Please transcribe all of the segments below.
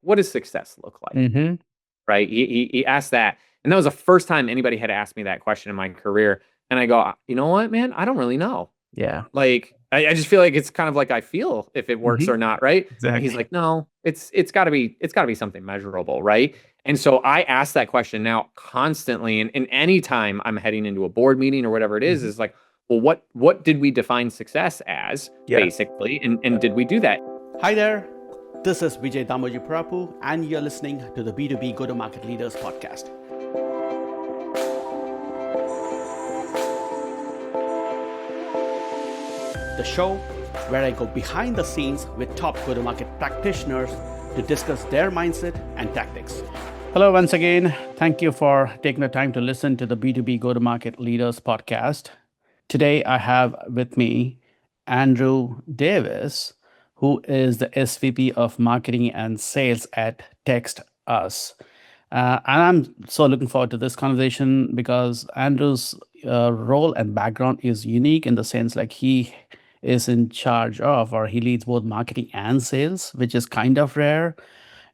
what does success look like? Mm-hmm. Right? He asked that. And that was the first time anybody had asked me that question in my career. And I go, you know what, man? I don't really know. Yeah. Like, I just feel like it's kind of like I feel if it works Mm-hmm. or not, right? And he's Exactly. like, no, it's gotta be something measurable, right? And so I ask that question now constantly, and any time I'm heading into a board meeting or whatever it Mhm. is like, well, what did we define success as, Yeah. basically? And did we do that? Hi there, this is Vijay Damojipurapu, and you're listening to the B2B Go-To-Market Leaders Podcast. The show where I go behind the scenes with top go-to-market practitioners to discuss their mindset and tactics. Hello, once again. Thank you for taking the time to listen to the B2B Go-To-Market Leaders Podcast. Today, I have with me Andrew Davis, who is the SVP of Marketing and Sales at TextUs. And I'm so looking forward to this conversation because Andrew's role and background is unique in the sense like he is in charge of, or he leads both marketing and sales, which is kind of rare,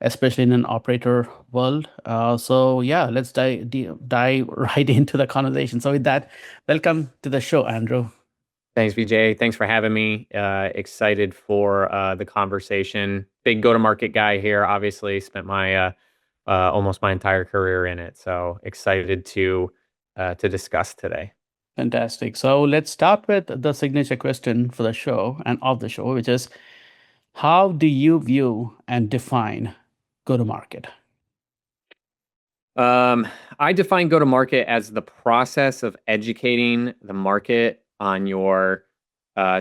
especially in an operator world. So yeah, let's dive right into the conversation. So with that, welcome to the show, Andrew. Thanks, VJ. Thanks for having me. Excited for the conversation. Big go-to-market guy here. Obviously, spent my almost my entire career in it. So excited to discuss today. Fantastic. So let's start with the signature question for the show and of the show, which is how do you view and define go-to-market? I define go-to-market as the process of educating the market on your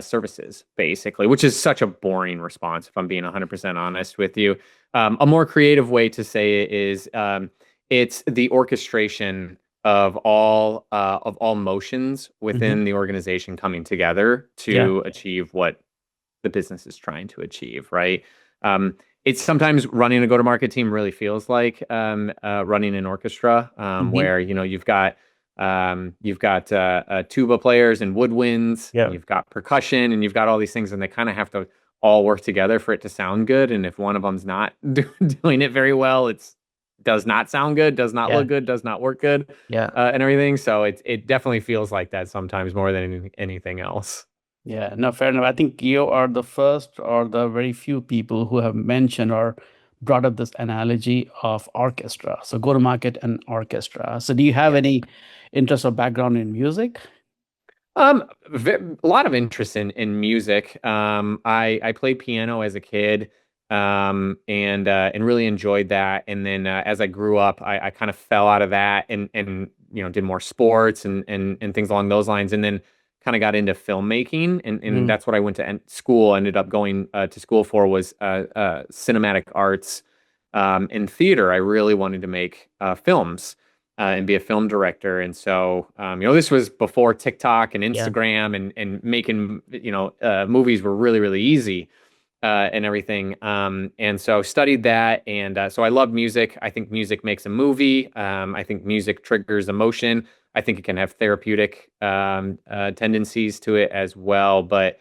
services, basically, which is such a boring response, if I'm being 100% honest with you. A more creative way to say it is it's the orchestration of all motions Mhm. within the organization coming together Yeah. to achieve what the business is trying to achieve, right? It's sometimes running a go-to-market team really feels like running an orchestra, Mhm. where you've got tuba players and woodwinds, and Yeah. you've got percussion, and you've got all these things, and they kind of have to all work together for it to sound good. And if one of them's not doing it very well, it's does not sound good, does not Yeah. look good, does not work good, Yeah. and everything. So it definitely feels like that sometimes more than anything else. Yeah. No, fair enough. I think you are the first or the very few people who have mentioned or brought up this analogy of orchestra. So go-to-market and orchestra. So do you have Yeah. any interest or background in music? A lot of interest in music. I played piano as a kid, and really enjoyed that. And then as I grew up, I kind of fell out of that, and did more sports and things along those lines. And then kind of got into filmmaking, and Mm. that's what I went to school. Ended up going to school for was cinematic arts, and theater. I really wanted to make films and be a film director. And so, this was before TikTok and Yeah. Instagram, and making, movies were really, really easy, and everything. And so studied that. And so I love music. I think music makes a movie. I think music triggers emotion. I think it can have therapeutic tendencies to it as well. But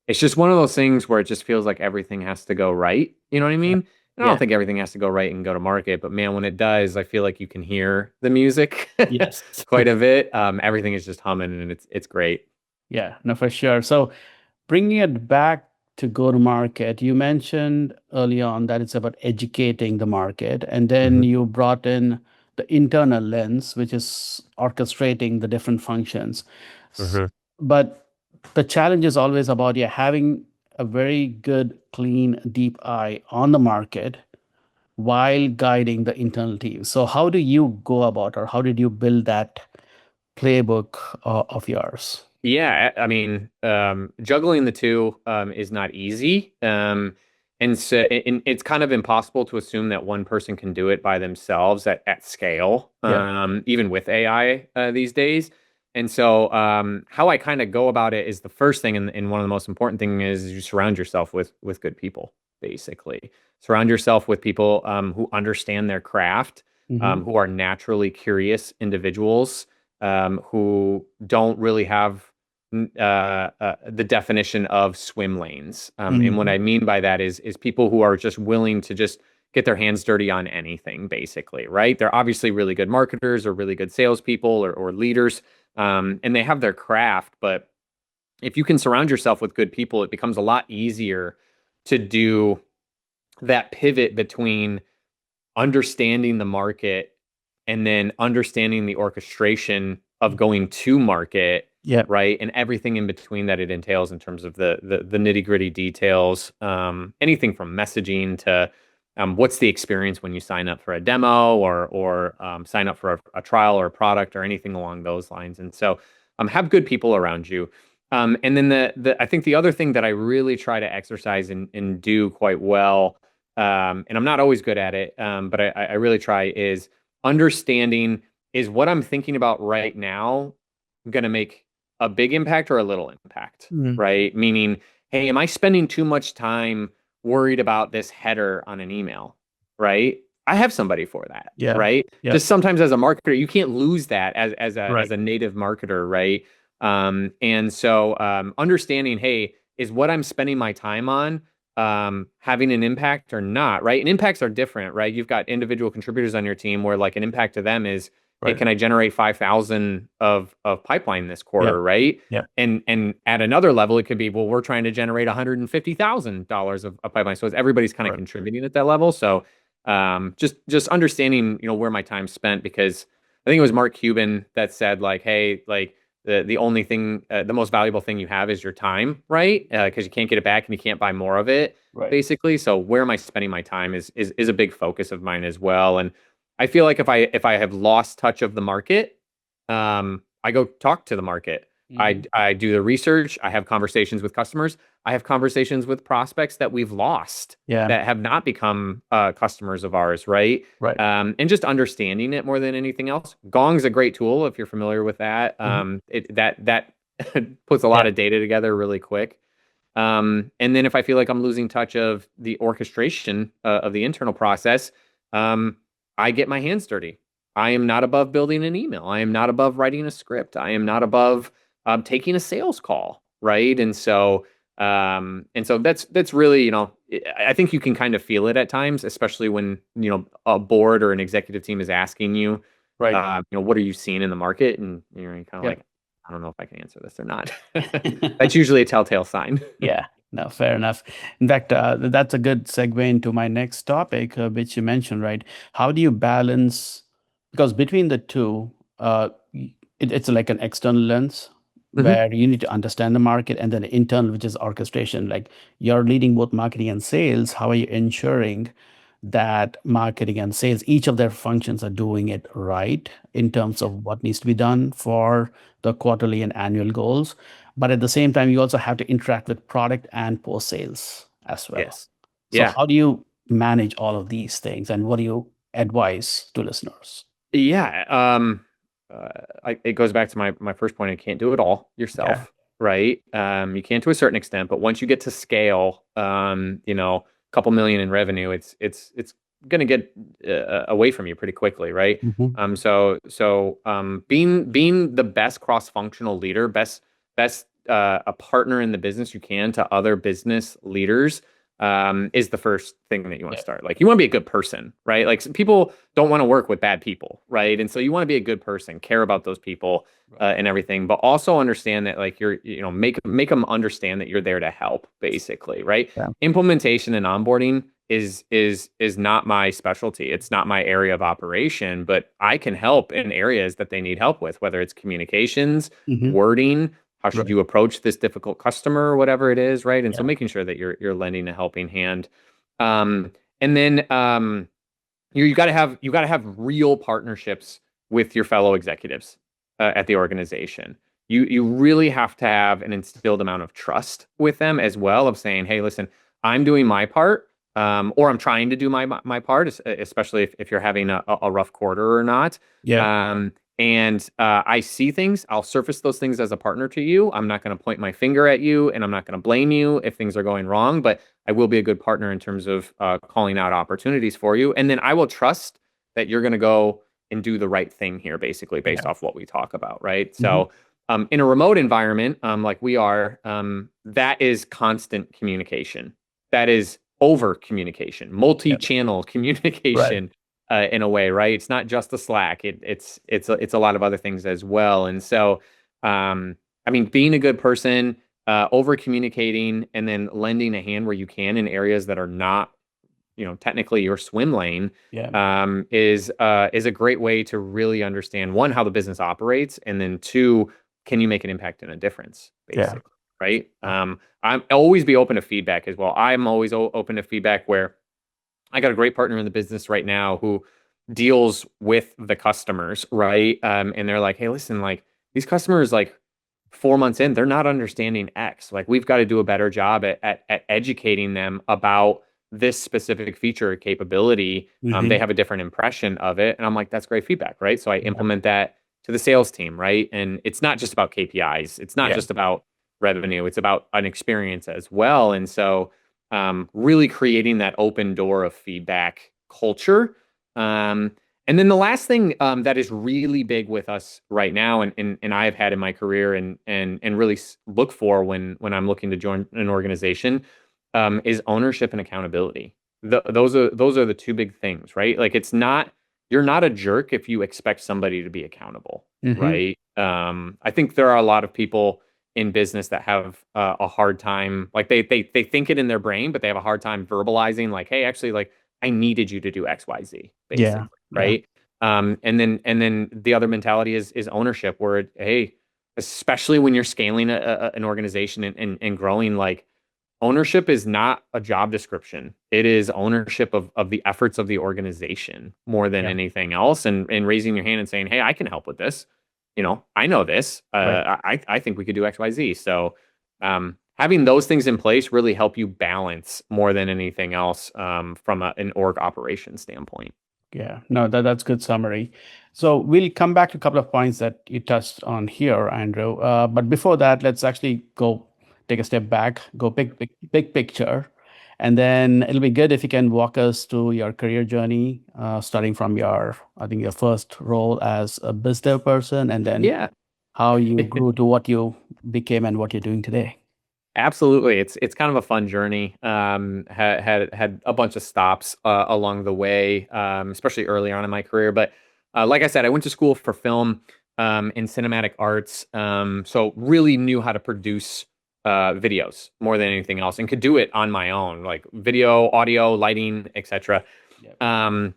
it's just one of those things where it just feels like everything has to go right. You know what I Yeah. mean? I don't Yeah. think everything has to go right and go to market, but man, when it does, I feel like you can hear the music Yes. quite a bit. Everything is just humming, and it's great. Yeah. No, for sure. So bringing it back to go-to-market, you mentioned early on that it's about educating the market, and then Mhm. you brought in the internal lens, which is orchestrating the different functions. S- Mhm. But the challenge is always about having a very good, clean, deep eye on the market while guiding the internal team. So how do you go about, or how did you build that playbook of yours? Yeah, I mean, juggling the two is not easy. And it's kind of impossible to assume that one person can do it by themselves at scale, Yeah. even with AI these days. And so, how I kind of go about it is the first thing, and one of the most important thing is you surround yourself with good people, basically. Surround yourself with people who understand their craft, Hmm. who are naturally curious individuals, who don't really have the definition of swim lanes. And what Mhm. I mean by that is people who are just willing to just get their hands dirty on anything, basically, right? They're obviously really good marketers or really good salespeople or leaders, and they have their craft. But if you can surround yourself with good people, it becomes a lot easier to do that pivot between understanding the market and then understanding the orchestration of going to market, Yeah. right? And everything in between that it entails in terms of the nitty-gritty details, anything from messaging to what's the experience when you sign up for a demo or sign up for a trial or a product or anything along those lines. And so have good people around you. And then I think the other thing that I really try to exercise and do quite well, and I'm not always good at it, but I really try, is understanding, is what I'm thinking about right now going to make a big impact or a little impact, Mm. right? Meaning, hey, am I spending too much time worried about this header on an email, right? I have somebody for that, Yeah. right? Yeah. Just sometimes as a marketer, you can't lose that Right. as a native marketer, right? And so understanding, hey, is what I'm spending my time on having an impact or not, right? And impacts are different, right? You've got individual contributors on your team where like an impact to them is, hey, Right. can I generate 5,000 of pipeline this Yeah. quarter, right? Yeah. And at another level, it could be, well, we're trying to generate $150,000 of pipeline. So everybody's kind of Right. contributing at that level. So just understanding, where my time's spent, because I think it was Mark Cuban that said like, hey, like the only thing, the most valuable thing you have is your time, right? Because you can't get it back and you can't buy more of it, Right. basically. So where am I spending my time is a big focus of mine as well. And I feel like if I have lost touch of the market, I go talk to the market. Mhm. I do the research. I have conversations with customers. I have conversations with prospects that we've lost Yeah. that have not become customers of ours, right? Right. And just understanding it more than anything else. Gong's a great tool if you're familiar with that. Mhm. That puts a Yeah. lot of data together really quick. And then if I feel like I'm losing touch of the orchestration of the internal process, um, I get my hands dirty. I am not above building an email. I am not above writing a script. I am not above taking a sales call, right? And so that's really, I think you can kind of feel it at times, especially when a board or an executive team is asking you, Right. what are you seeing in the market, and you're kind of Yeah. like, I don't know if I can answer this or not. That's usually a telltale sign. Yeah, no, fair enough. In fact, that's a good segue into my next topic, which you mentioned, right? How do you balance? Because between the two, it's like an external lens hmm where you need to understand the market, and then internal, which is orchestration. Like you're leading both marketing and sales. How are you ensuring that marketing and sales, each of their functions are doing it right in terms of what needs to be done for the quarterly and annual goals? But at the same time, you also have to interact with product and post sales as well. Yes. So, Yeah. how do you manage all of these things, and what do you advise to listeners? Yeah. It goes back to my first point. You can't do it all Yeah. yourself, right? You can to a certain extent, but once you get to scale, a couple million in revenue, it's going to get away from you pretty quickly, right? Mhm. Being the best cross-functional leader, best a partner in the business you can to other business leaders, is the first thing that you want Yeah. to start. Like you want to be a good person, right? Like some people don't want to work with bad people, right? And so you want to be a good person, care about those people Right. and everything, but also understand that like make them understand that you're there to help, basically, right? Yeah. Implementation and onboarding is not my specialty. It's not my area of operation, but I can help in areas that they need help with, whether it's communications, Mhm. wording, how should Right. you approach this difficult customer or whatever it is, right? And so Yeah. making sure that you're lending a helping hand. And then you got to have real partnerships with your fellow executives at the organization. You really have to have an instilled amount of trust with them as well, of saying, hey, listen, I'm doing my part, or I'm trying to do my part, especially if you're having a rough quarter or not. Yeah. And I see things, I'll surface those things as a partner to you. I'm not going to point my finger at you, and I'm not going to blame you if things are going wrong, but I will be a good partner in terms of calling out opportunities for you. And then I will trust that you're going to go and do the right thing here, basically, based Yeah. off what we talk about, right? Mhm. So In a remote environment, like we are, that is constant communication. That is over communication, Yeah. multi-channel Right. communication, in a way, right? It's not just the Slack. It's a lot of other things as well. And so, I mean, being a good person, over communicating, and then lending a hand where you can in areas that are not, technically your swim lane, Yeah. is a great way to really understand, one, how the business operates, and then two, can you make an impact and a difference, Yeah. basically, right? I'm always be open to feedback as well. I'm always open to feedback where I got a great partner in the business right now who deals with the customers, right? And they're like, hey, listen, like these customers, like 4 months in, they're not understanding X. Like we've got to do a better job at educating them about this specific feature or capability. They Hmm. have a different impression of it. And I'm like, that's great feedback, right? So I Yeah. implement that to the sales team, right? And it's not just about KPIs. It's not Yeah. just about revenue. It's about an experience as well. And so really creating that open door of feedback culture. Um, and then the last thing that is really big with us right now, and I've had in my career, and really look for when I'm looking to join an organization, is ownership and accountability. Those are the two big things, right? Like you're not a jerk if you expect somebody to be accountable, Hmm. right? I think there are a lot of people in business that have a hard time, like they think it in their brain, but they have a hard time verbalizing, like, hey, actually, like I needed you to do X, Y, Z, Yeah. basically, Yeah. right? And then the other mentality is ownership, where hey, especially when you're scaling an organization and growing, like ownership is not a job description. It is ownership of the efforts of the organization more than Yeah. anything else, and raising your hand and saying, hey, I can help with this. I know this. Right. I think we could do X, Y, Z. So having those things in place really help you balance more than anything else, from an org operation standpoint. Yeah, no, that's good summary. So we'll come back to a couple of points that you touched on here, Andrew. But before that, let's actually go take a step back, go big picture, and then it'll be good if you can walk us through your career journey, starting from I think your first role as a biz dev person, and then Yeah. how you grew to what you became and what you're doing today. Absolutely. It's kind of a fun journey. Had a bunch of stops along the way, especially early on in my career. But like I said, I went to school for film, and cinematic arts. So really knew how to produce videos more than anything else, and could do it on my own, like video, audio, lighting, etc. Yep.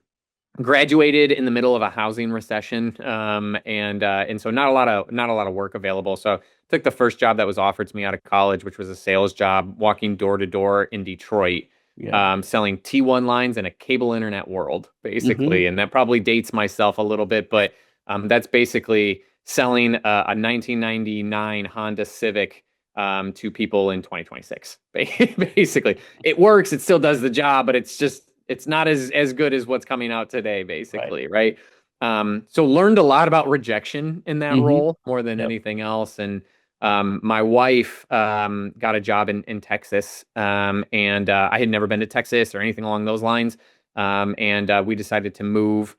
Graduated in the middle of a housing recession, and so not a lot of work available. So took the first job that was offered to me out of college, which was a sales job, walking door to door in Detroit, Yeah. selling T1 lines in a cable internet world, Hmm. basically. And that probably dates myself a little bit, but that's basically selling a 1999 Honda Civic, to people in 2026. Basically, it works. It still does the job, but it's not as good as what's coming out today, Right. basically, right? So learned a lot about rejection in that Hmm. role more than Yep. anything else. And my wife got a job in Texas, and I had never been to Texas or anything along those lines. And we decided to move.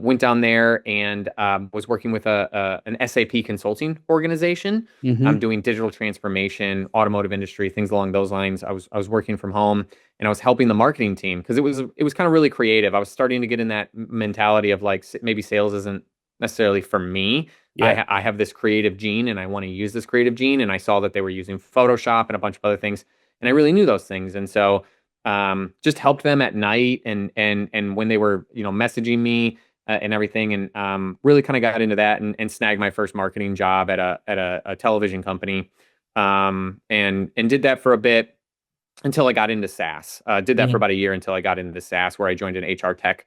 Went down there and was working with an SAP consulting organization. I'm Hmm. doing digital transformation, automotive industry, things along those lines. I was working from home, and I was helping the marketing team because it was kind of really creative. I was starting to get in that mentality of like maybe sales isn't necessarily for me. Yeah. I have this creative gene, and I want to use this creative gene. And I saw that they were using Photoshop and a bunch of other things, and I really knew those things. And so just helped them at night, and when they were messaging me, and everything, and really kind of got into that, and snagged my first marketing job at a television company, and did that for a bit until I got into SaaS. Did that for Mhm. about a year until I got into SaaS, where I joined an HR tech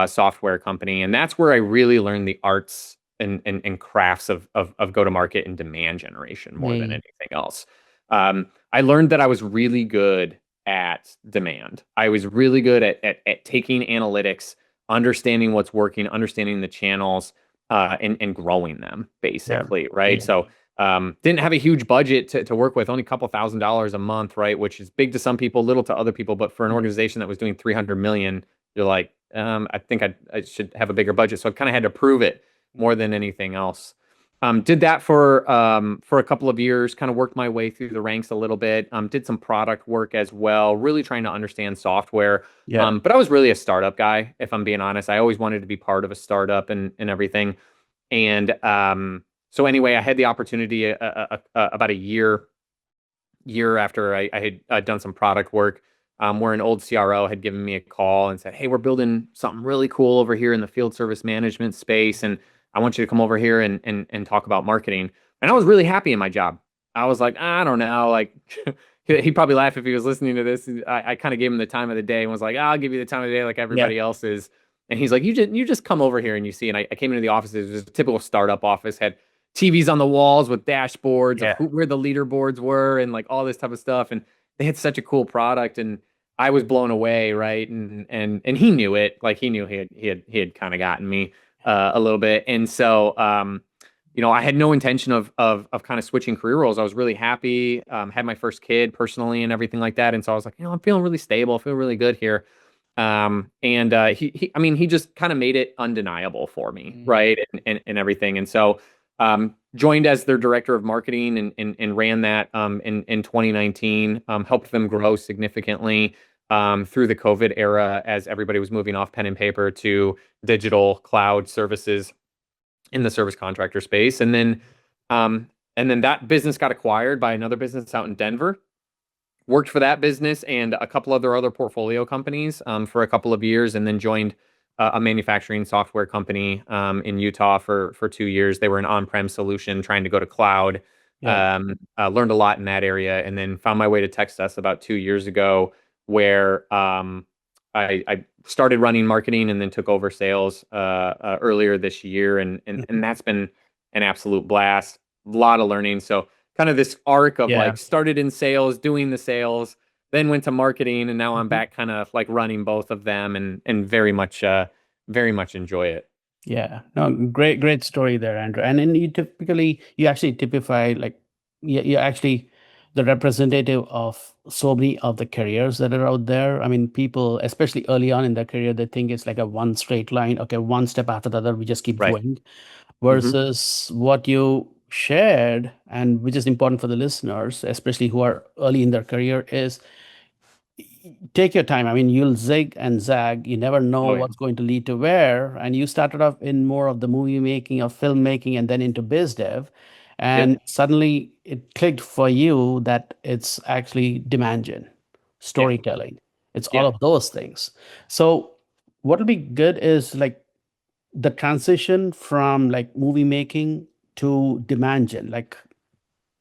software company, and that's where I really learned the arts and crafts of go to market and demand generation more than Yeah. anything else. I learned that I was really good at demand. I was really good at taking analytics, understanding what's working, understanding the channels, and growing them, Yeah. basically, right? Yeah. So didn't have a huge budget to work with, only a couple $1,000s a month, right? Which is big to some people, little to other people. But for an Yeah. organization that was doing 300 million, you're like, I think I should have a bigger budget. So I kind of had to prove it more than anything else. Did that for a couple of years, kind of worked my way through the ranks a little bit. Did some product work as well, really trying to understand software. Yeah. But I was really a startup guy, if I'm being honest. I always wanted to be part of a startup and everything. And so anyway, I had the opportunity about a year after I had done some product work, where an old CRO had given me a call and said, "Hey, we're building something really cool over here in the field service management space, and I want you to come over here and talk about marketing." And I was really happy in my job. I was like, I don't know, like he'd probably laugh if he was listening to this. I kind of gave him the time of the day and was like, "I'll give you the time of the day like Yeah. everybody else is." And he's like, "You just come over here and you see." And I came into the office. It was a typical startup office, had TVs on the walls with dashboards Yeah. of where the leaderboards were and like all this type of stuff. And they had such a cool product, and I was blown away, right? And he knew it. Like he knew he had kind of gotten me a little bit. And so I had no intention of kind of switching career roles. I was really happy, had my first kid personally and everything like that. And so I was like, I'm feeling really stable, I feel really good here. He just kind of made it undeniable for me, right? And everything. And so joined as their director of marketing and ran that in 2019, helped them grow significantly through the COVID era as everybody was moving off pen and paper to digital cloud services in the service contractor space. And then that business got acquired by another business out in Denver. Worked for that business and a couple other portfolio companies for a couple of years, and then joined a manufacturing software company in Utah for 2 years. They were an on-prem solution trying to go to cloud. Yeah. Learned a lot in that area, and then found my way to TextUs about 2 years ago, where I started running marketing and then took over sales earlier this year, and that's been an absolute blast. A lot of learning. So kind of this arc of Yeah. like started in sales, doing the sales, then went to marketing, and now I'm back kind of like running both of them, and very much enjoy it. Yeah, no, great story there, Andrew. And then you actually typify like you're actually the representative of so many of the careers that are out there. I mean, people, especially early on in their career, they think it's like a one straight line. Okay, one step after the other, we just keep Right. going. Hmm. Versus what you shared, and which is important for the listeners, especially who are early in their career, is take your time. I mean, you'll zig and zag. You never know Oh yeah. what's going to lead to where. And you started off in more of the movie making or filmmaking and then into biz dev. Yep. And suddenly it clicked for you that it's actually demand gen, Yeah. storytelling. It's all Yeah. of those things. So what'll be good is like the transition from like movie making to demand gen. Like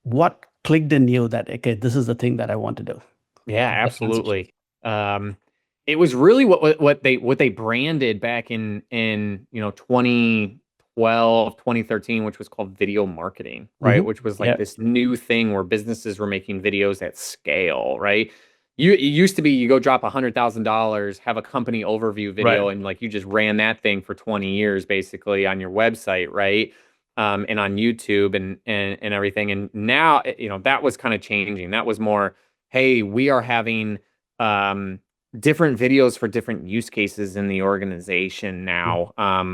what clicked in you that, okay, this is the thing that I want to do? Yeah, The transition. absolutely. Um, it was really what they branded back in 2012, 2013, which was called video marketing, right? Mhm. Which was like Yeah. this new thing where businesses were making videos at scale, right? It used to be you go drop $100,000, have a company overview Right. video, and like you just ran that thing for 20 years basically on your website, right? And on YouTube and everything. And now, that was kind of changing. That was more, hey, we are having different videos for different use cases in the organization now,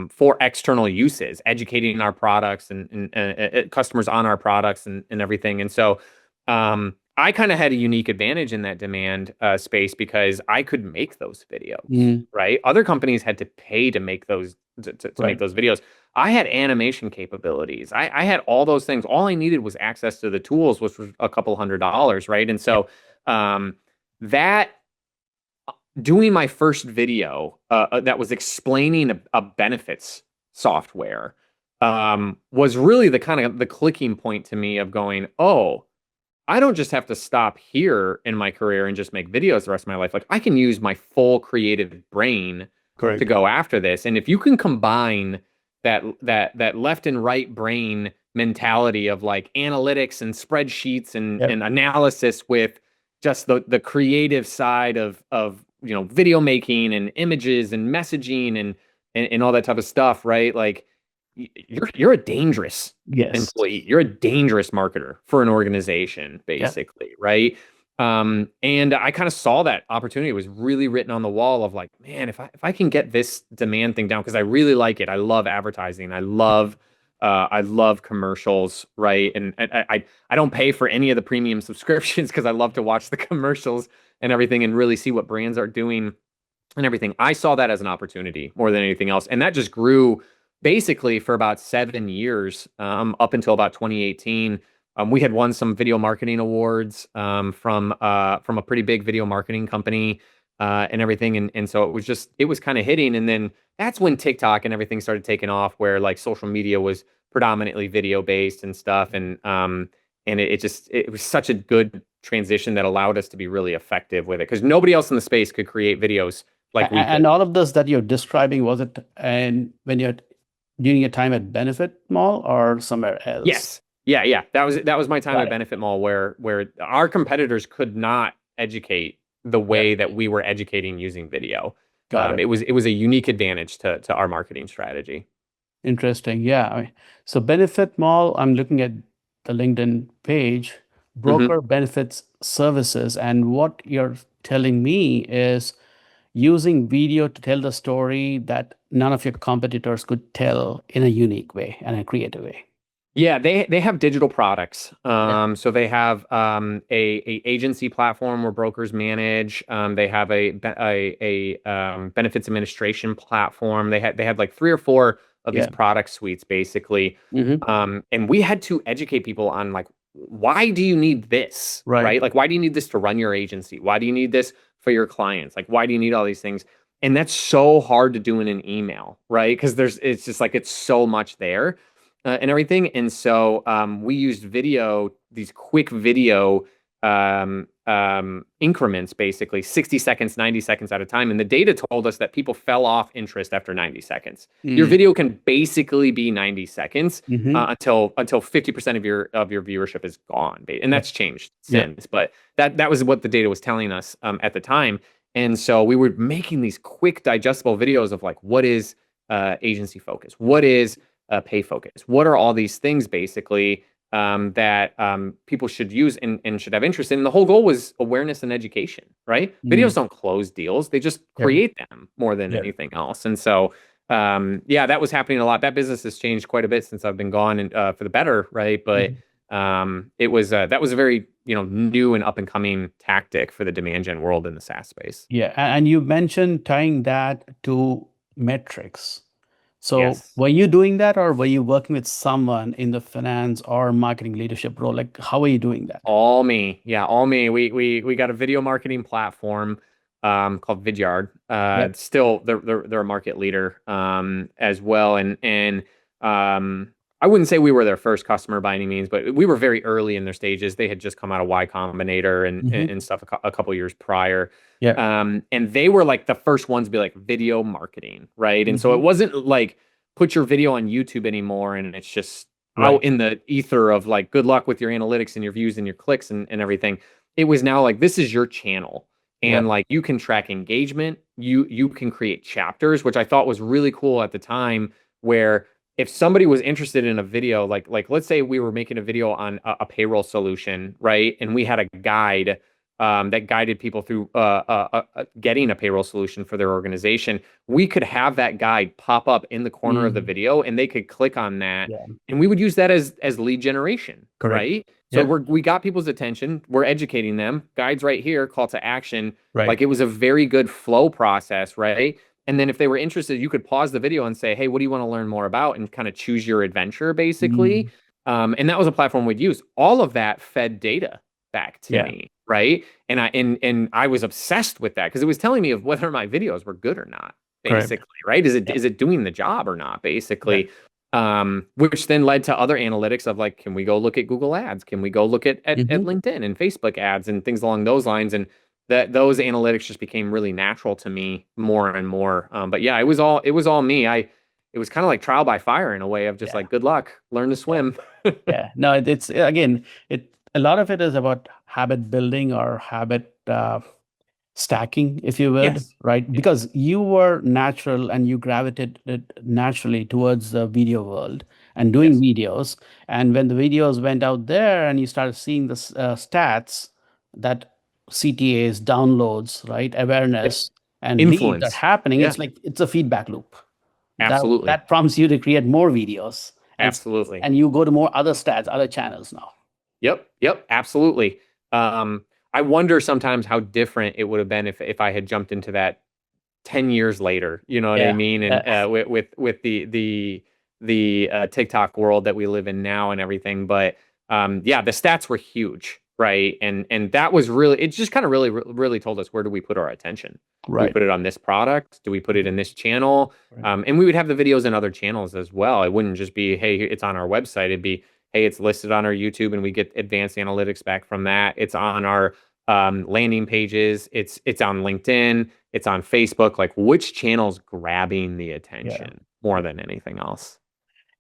for external uses, educating our products and customers on our products and everything. And so I kind of had a unique advantage in that demand space because I could make those videos, Mm, right? Other companies had to pay to make those to make right. those videos. I had animation capabilities. I had all those things. All I needed was access to the tools, which was a couple $100s, right? And Yeah. so that doing my first video that was explaining a benefits software was really the kind of the clicking point to me of going, oh, I don't just have to stop here in my career and just make videos the rest of my life. Like I can use my full creative brain to Correct. go after this. And if you can combine that left and right brain mentality of like analytics and spreadsheets Yep. and analysis with just the creative side of video making and images and messaging and all that type of stuff, right? Like you're a dangerous Yes. employee. You're a dangerous marketer for an organization, Yeah. basically, right? And I kind of saw that opportunity. It was really written on the wall of like, man, if I can get this demand thing down, because I really like it. I love advertising. I love I love commercials, right? And I don't pay for any of the premium subscriptions because I love to watch the commercials and everything and really see what brands are doing and everything. I saw that as an opportunity more than anything else. And that just grew basically for about 7 years, up until about 2018. We had won some video marketing awards from a pretty big video marketing company and everything. And so it was kind of hitting. And then that's when TikTok and everything started taking off, where like social media was predominantly video based and stuff. And it was such a good transition that allowed us to be really effective with it because nobody else in the space could create videos like we could. And all of this that you're describing, was it and when you're during your time at Benefit Mall or somewhere else? Yes. Yeah. That was my time Got at it. Benefit Mall where our competitors could not educate the way that we were educating using video. Got it. It was a unique advantage to our marketing strategy. Interesting. Yeah. So Benefit Mall, I'm looking at the LinkedIn page, Mm-hmm. broker benefits services. And what you're telling me is using video to tell the story that none of your competitors could tell in a unique way and a creative way. Yeah, they have digital products. Yeah. So they have a agency platform where brokers manage. They have a benefits administration platform. They had like 3 or 4 of these Yeah. product suites basically. Mm-hmm. And we had to educate people on like, why do you need this? Right. Right? Like, why do you need this to run your agency? Why do you need this for your clients? Like, why do you need all these things? And that's so hard to do in an email, right? Because it's just like it's so much there and everything. And so we used video, these quick video increments, basically 60 seconds, 90 seconds at a time. And the data told us that people fell off interest after 90 seconds. Your video can basically be 90 seconds Mm-hmm. until 50% of your viewership is gone. And that's changed Yeah. since. But that was what the data was telling us at the time. And so we were making these quick digestible videos of like, what is agency focus? What is pay focus? What are all these things basically that people should use and should have interest in? And the whole goal was awareness and education, right? Videos don't close deals. They just Yeah. create them more than Yeah. anything else. And so, yeah, that was happening a lot. That business has changed quite a bit since I've been gone and for the better, right? But that was a very, new and up and coming tactic for the demand gen world in the SaaS space. Yeah. And you mentioned tying that to metrics. So Yes. were you doing that or were you working with someone in the finance or marketing leadership role? Like, how are you doing that? All me. Yeah, all me. We got a video marketing platform called Vidyard. Yep. Still they're a market leader as well. And I wouldn't say we were their first customer by any means, but we were very early in their stages. They had just come out of Y Combinator and stuff a couple years prior. Yeah. And they were like the first ones to be like video marketing, right? And so it wasn't like put your video on YouTube anymore and it's just out in the ether of like good luck with your analytics and your views and your clicks and everything. It was now like this is your channel. And like you can track engagement, you can create chapters, which I thought was really cool at the time, where if somebody was interested in a video, like let's say we were making a video on a payroll solution, right? And we had a guide that guided people through getting a payroll solution for their organization. We could have that guide pop up in the corner of the video, and they could click on that, and we would use that as lead generation, Correct. right? So we got people's attention. We're educating them. Guides right here, call to action. Right. Like it was a very good flow process, right? And then if they were interested, you could pause the video and say, hey, what do you want to learn more about? And kind of choose your adventure, basically. And that was a platform we'd use. All of that fed data back to me, right? And I was obsessed with that because it was telling me of whether my videos were good or not, basically, right? Is it doing the job or not, basically? Which then led to other analytics of like, can we go look at Google ads? Can we go look at LinkedIn and Facebook ads and things along those lines? And those analytics just became really natural to me more and more. But yeah, it was all me. It was kind of like trial by fire in a way of just like, good luck, learn to swim. No, it's again, a lot of it is about habit building or habit stacking, if you will, right? Because you were natural and you gravitated naturally towards the video world and doing videos. And when the videos went out there and you started seeing the stats that CTAs, downloads, right, awareness and influence leads are happening, it's like it's a feedback loop. Absolutely. That prompts you to create more videos and Absolutely. and you go to more other stats, other channels now. Yep, absolutely. I wonder sometimes how different it would have been if I had jumped into that 10 years later, you know what I Yeah, mean? And with the TikTok world that we live in now and everything. But yeah, the stats were huge, right? And that was really, it just kind of really told us, where do we put our attention? Do we right. put it on this product? Do we put it in this channel? Right. And we would have the videos in other channels as well. It wouldn't just be, hey, it's on our website. It'd be, hey, it's listed on our YouTube and we get advanced analytics back from that. It's on our landing pages. It's on LinkedIn. It's on Facebook. Like, which channel's grabbing the Yeah. attention more than anything else?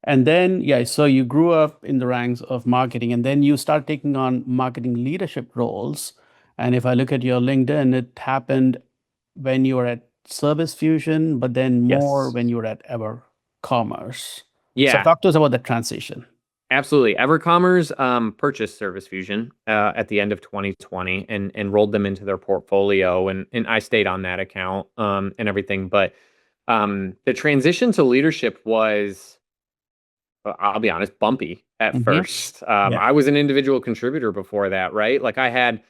And then, yeah, so you grew up in the ranks of marketing, and then you start taking on marketing leadership roles. And if I look at your LinkedIn, it happened when you were at Service Fusion, but then more Yes. when you were at EverCommerce. So Yeah, talk to us about that transition. absolutely. EverCommerce purchased Service Fusion at the end of 2020 and rolled them into their portfolio, and I stayed on that account and everything. But the transition to leadership was, I'll be honest, bumpy at first. Yeah. I was an individual contributor before that, right? Like I had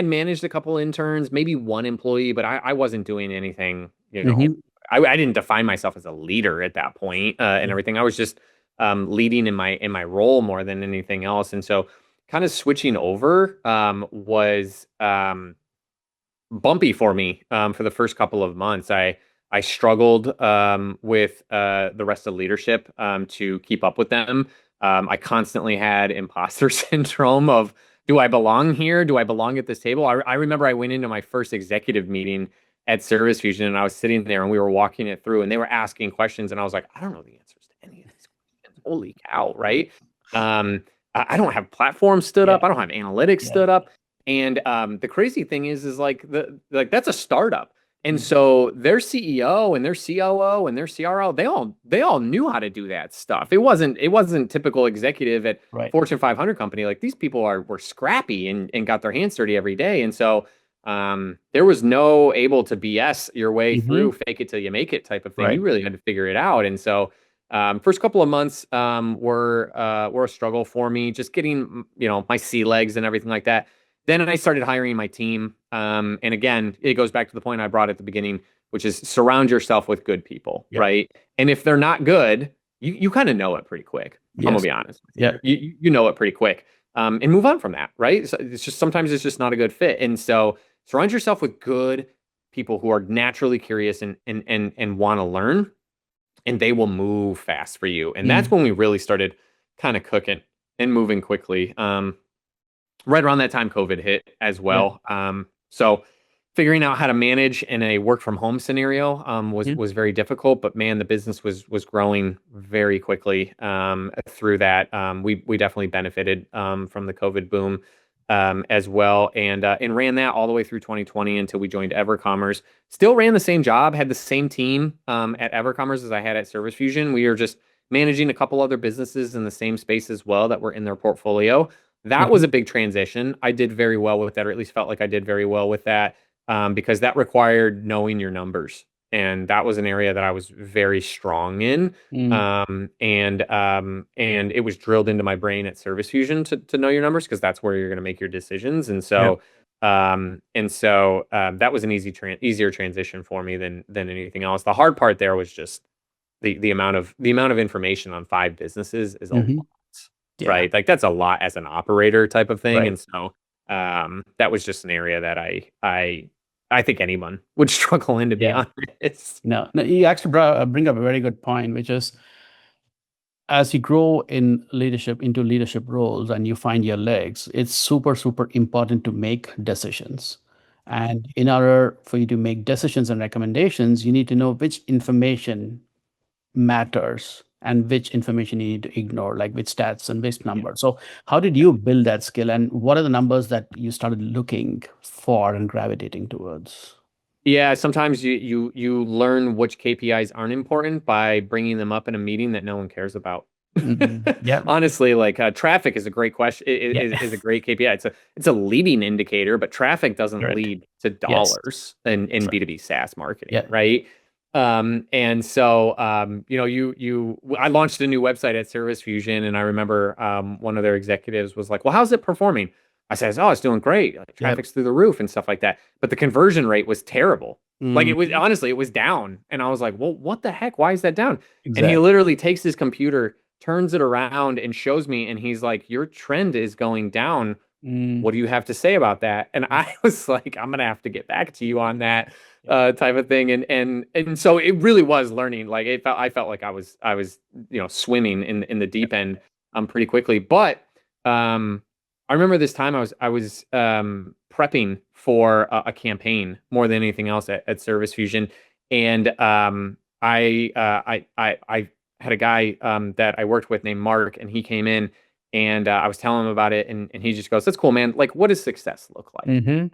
managed a couple interns, maybe one employee, but I wasn't doing anything, Mhm. I didn't define myself as a leader at that point, and Yeah. everything. I was just leading in my role more than anything else. And so kind of switching over was bumpy for me for the first couple of months. I struggled with the rest of leadership to keep up with them. I constantly had imposter syndrome of, do I belong here? Do I belong at this table? I remember I went into my first executive meeting at Service Fusion, and I was sitting there and we were walking it through, and they were asking questions, and I was like, I don't know the answers to any of these questions. Holy cow, right? I don't have platforms stood Yeah. up. I don't have analytics Yeah. stood up. And the crazy thing is like that's a startup. And Mhm. so their CEO and their COO and their CRO, they all knew how to do that stuff. It wasn't typical executive at Right. Fortune 500 company. Like, these people were scrappy and got their hands dirty every day. And so there was no able to BS your way Mhm. through, fake it till you make it type of thing. Right. You really had to figure it out. And so first couple of months were a struggle for me, just getting my sea legs and everything like that. Then I started hiring my team. And again, it goes back to the point I brought at the beginning, which is surround yourself with good people, Yeah. right? And if they're not good, you kind of know it pretty quick. I'm gonna Yes. be honest with Yeah. you. You know it pretty quick, and move on from that, right? So it's just, sometimes it's just not a good fit. And so surround yourself with good people who are naturally curious and want to learn, and they will move fast for you. And that's when we really started kind of cooking and moving quickly. Right around that time, COVID hit as Yeah. well. So figuring out how to manage in a work from home scenario was very difficult. But man, the business was growing very quickly through that. We definitely benefited from the COVID boom as well, and ran that all the way through 2020 until we joined EverCommerce. Still ran the same job, had the same team at EverCommerce as I had at Service Fusion. We were just managing a couple other businesses in the same space as well that were in their portfolio. That was a big transition. I did very well with that, or at least felt like I did very well with that, because that required knowing your numbers. And that was an area that I was very strong in. And it was drilled into my brain at Service Fusion to know your numbers, because that's where you're going to make your decisions. And so, that was an easier transition for me than anything else. The hard part there was just the amount of information on 5 businesses is a lot. Yeah. Right? Like, that's a lot as an operator type of thing. Right. And so that was just an area that I think anyone would struggle in, to be Yeah. honest. No, you actually bring up a very good point, which is, as you grow into leadership roles and you find your legs, it's super, super important to make decisions. And in order for you to make decisions and recommendations, you need to know which information matters and which information you need to ignore, like which stats and which numbers. So how did you build that skill, and what are the numbers that you started looking for and gravitating towards? Yeah, sometimes you learn which KPIs aren't important by bringing them up in a meeting that no one cares about. Yeah. Honestly, like traffic is a great question. Is a great KPI. It's a leading indicator, but traffic doesn't Correct. lead to Yes. dollars in B2B SaaS marketing, Yeah. right? And so, I launched a new website at Service Fusion, and I remember one of their executives was like, "Well, how's it performing?" I says, "Oh, it's doing great. Like, Yep. traffic's through the roof and stuff like that." But the conversion rate was terrible. Like it was Mhm. honestly, it was down, and I was like, "Well, what the heck? Why is that down?" And he Exactly. literally takes his computer, turns it around, and shows me, and he's like, "Your trend is going down. Mm. What do you have to say about that?" And I was like, "I'm gonna have to get back to you on that." Yeah. Type of thing, and so it really was learning. Like I felt like I was swimming in the deep end pretty quickly. But I remember this time I was prepping for a campaign more than anything else at Service Fusion, and I had a guy that I worked with named Mark, and he came in, and I was telling him about it, and he just goes, "That's cool, man. Like, what does success look like?" Mm-hmm.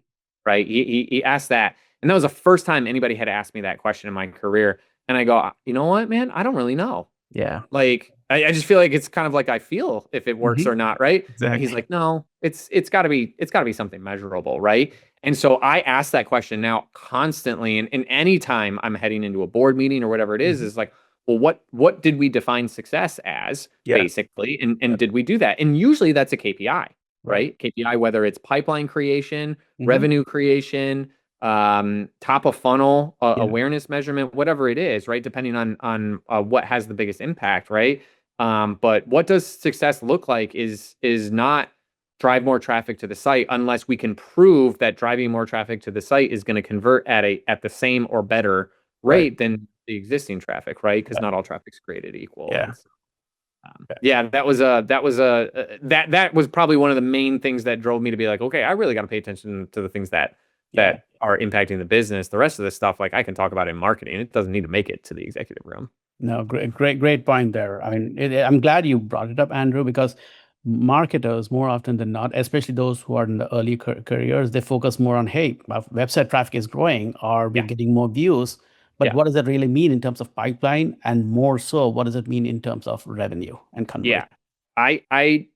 Right? He asked that, and that was the first time anybody had asked me that question in my career. And I go, you know what, man? I don't really know. Yeah. Like, I just feel like it's kind of like I feel if it works Mm-hmm. or not, right? And he's Exactly. like, no, it's gotta be something measurable, right? And so I ask that question now constantly, and any time I'm heading into a board meeting or whatever it Mhm. is like, well, what did we define success as, Yeah. basically, and Yep. did we do that? And usually that's a KPI, Right. right? KPI, whether it's pipeline creation, Mm-hmm. revenue creation, top of funnel Yeah. awareness measurement, whatever it is, right? Depending on what has the biggest impact, right? But what does success look like is not drive more traffic to the site unless we can prove that driving more traffic to the site is going to convert at the same or better Right. rate than the existing traffic, right? Because Yeah. not all traffic's created equal. Yeah. And so, yeah, that was probably one of the main things that drove me to be like, okay, I really got to pay attention to the things that Yeah. are impacting the business. The rest of this stuff, like I can talk about in marketing. It doesn't need to make it to the executive room. No, great point there. I mean, I'm glad you brought it up, Andrew, because marketers, more often than not, especially those who are in the early careers, they focus more on, hey, my website traffic is growing, or we're Yeah, getting more views. But yeah, what does that really mean in terms of pipeline? And more so, what does it mean in terms of revenue and yeah. conversion? I I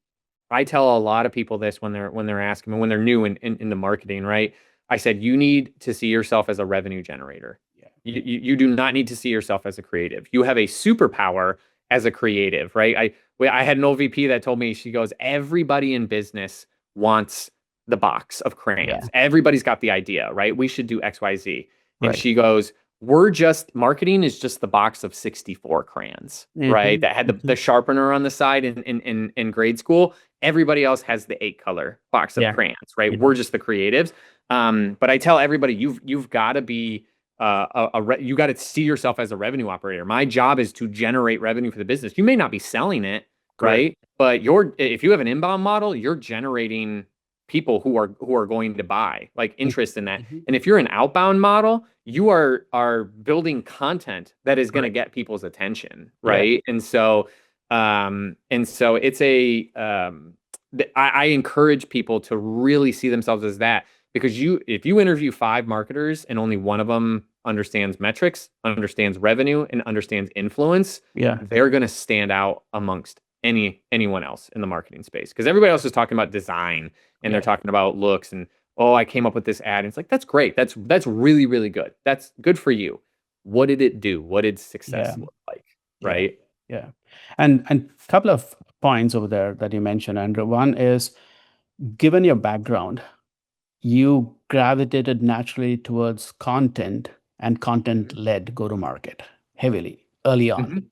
I tell a lot of people this when they're asking me when they're new in the marketing, right? I said you need to see yourself as a revenue generator. Yeah. You do not need to see yourself as a creative. You have a superpower as a creative, right? I had an OVP that told me, she goes, everybody in business wants the box of Yeah. crayons. Everybody's got the idea, right? We should do XYZ. And Right. she goes, we're just marketing is just the box of 64 crayons, right? Mm-hmm. That had the Hmm. sharpener on the side in grade school. Everybody else has the 8 color box of Yeah. crayons, right? Yeah. We're just the creatives. But I tell everybody, you've got to be you got to see yourself as a revenue operator. My job is to generate revenue for the business. You may not be selling it, Correct. right? But if you have an inbound model, you're generating people who are going to buy, like interest in that. Mm-hmm. And if you're an outbound model, you are building content that is going to Correct. get people's attention, Yeah. right? And so it's I encourage people to really see themselves as that, because if you interview 5 marketers and only one of them understands metrics, understands revenue, and understands influence, Yeah. they're going to stand out amongst anyone else in the marketing space, because everybody else is talking about design, and they're Yeah. talking about looks, and oh, I came up with this ad. And it's like, that's great. That's really, really good. That's good for you. What did it do? What did Yeah. success look like? Yeah. Right? Yeah. And a couple of points over there that you mentioned, Andrew. One is, given your background, you gravitated naturally towards content and Mhm. content-led go-to-market heavily early on, Mhm.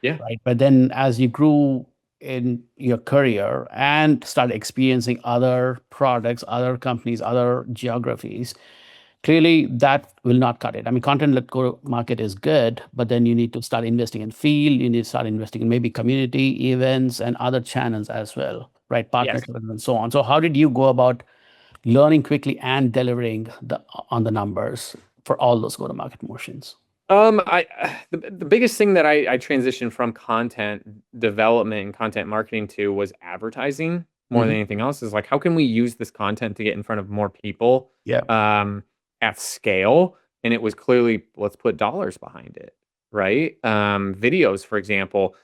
Yeah. right? But then as you grew in your career and started experiencing other products, other companies, other geographies, clearly that will not cut it. I mean, content-led go-to-market is good, but then you need to start investing in field, you need to start investing in maybe community events and other channels as well, right? Yes. Partnerships and so on. So how did you go about learning quickly and delivering on the numbers for all those go-to-market motions? The biggest thing that I transitioned from content development and content marketing to was advertising more than Hmm. anything else. Is like, how can we use this content to get in front of more people Yeah. um, at scale? And it was clearly, let's put dollars behind it, right? Videos, for example,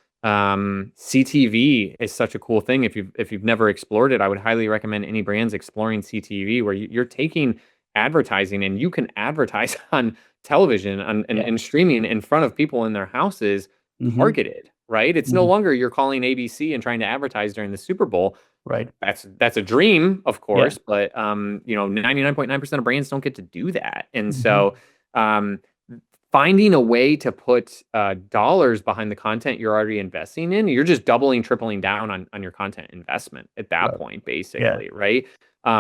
CTV is such a cool thing. If you've never explored it, I would highly recommend any brands exploring CTV, where you're taking advertising, and you can advertise on television and streaming in front of people in their houses, Mm-hmm. targeted, right? It's no Mm-hmm. longer you're calling ABC and trying to advertise during the Super Bowl. Right. That's a dream, of Yeah. course, but 99.9% of brands don't get to do that. And Mm-hmm. so finding a way to put dollars behind the content you're already investing in, you're just doubling, tripling down on your content investment at that Right. point, Yeah. basically, right?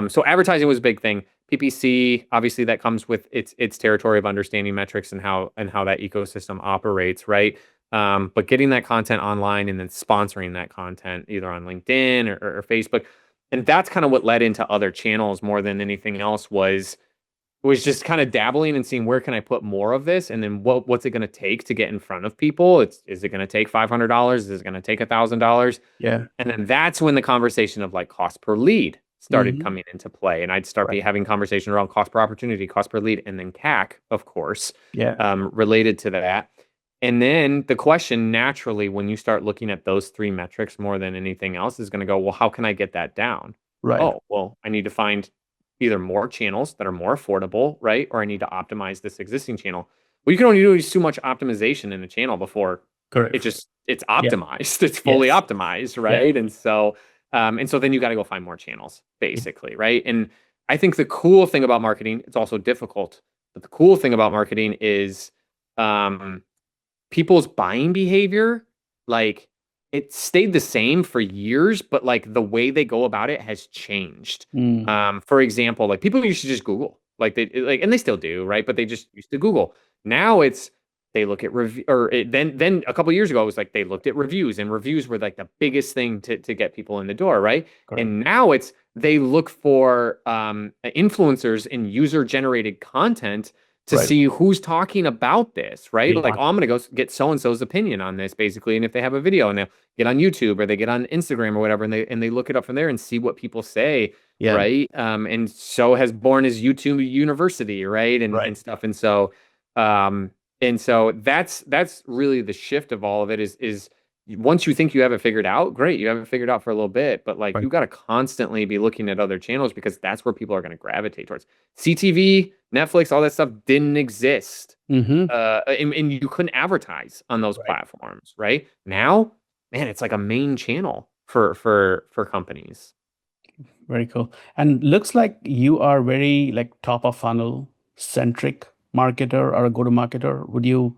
So advertising was a big thing. PPC, obviously, that comes with its territory of understanding metrics and how that ecosystem operates, right? But getting that content online and then sponsoring that content either on LinkedIn or Facebook, and that's kind of what led into other channels more than anything else was just kind of dabbling and seeing where can I put more of this, and then what's it going to take to get in front of people? Is it going to take $500? Is it going to take $1,000? Yeah. And then that's when the conversation of like cost per lead started Mm-hmm. coming into play, and I'd start Right. having conversation around cost per opportunity, cost per lead, and then CAC, of course, Yeah. related to that. And then the question naturally, when you start looking at those three metrics more than anything else, is going to go, well, how can I get that down? Right. Oh, well, I need to find either more channels that are more affordable, right? Or I need to optimize this existing channel. Well, you can only do too much optimization in a channel before Correct. it's Yeah. optimized. It's fully Yes. optimized, Yeah. right? And so then you got to go find more channels, basically, right? And I think the cool thing about marketing, it's also difficult, but the cool thing about marketing is people's buying behavior, like it stayed the same for years, but like the way they go about it has changed. Mm. For example, like people used to just Google, and they still do, right? But they just used to Google. Now it's they look at review, then a couple years ago it was like they looked at reviews, and reviews were like the biggest thing to get people in the door, right? Correct. And now it's they look for influencers and user generated content to Right. see who's talking about this, right? Yeah. Like, oh, I'm gonna go get so and so's opinion on this, basically. And if they have a video and they get on YouTube or they get on Instagram or whatever, and they look it up from there and see what people say, Yeah. right? And so has born his YouTube University, right? And Right. stuff. And so that's really the shift of all of it is once you think you have it figured out, great, you have it figured out for a little bit, but like Right. you got to constantly be looking at other channels because that's where people are going to gravitate towards. CTV, Netflix, all that stuff didn't exist. Mm-hmm. And you couldn't advertise on those Right. platforms, right? Now, man, it's like a main channel for companies. Very cool. And looks like you are very like top of funnel centric marketer or a go-to-marketer. Would you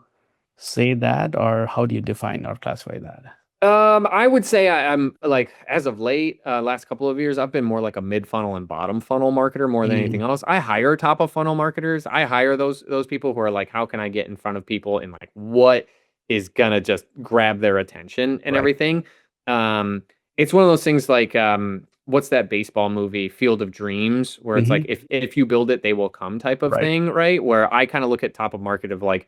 say that, or how do you define or classify that? I would say I'm like, as of late, last couple of years, I've been more like a mid funnel and bottom funnel marketer more than anything else. I hire top of funnel marketers. I hire those people who are like, how can I get in front of people and like what is gonna just grab their attention and Right. everything. It's one of those things like what's that baseball movie, Field of Dreams, where it's like if you build it, they will come type of Right. thing, right? Where I kind of look at top of market of like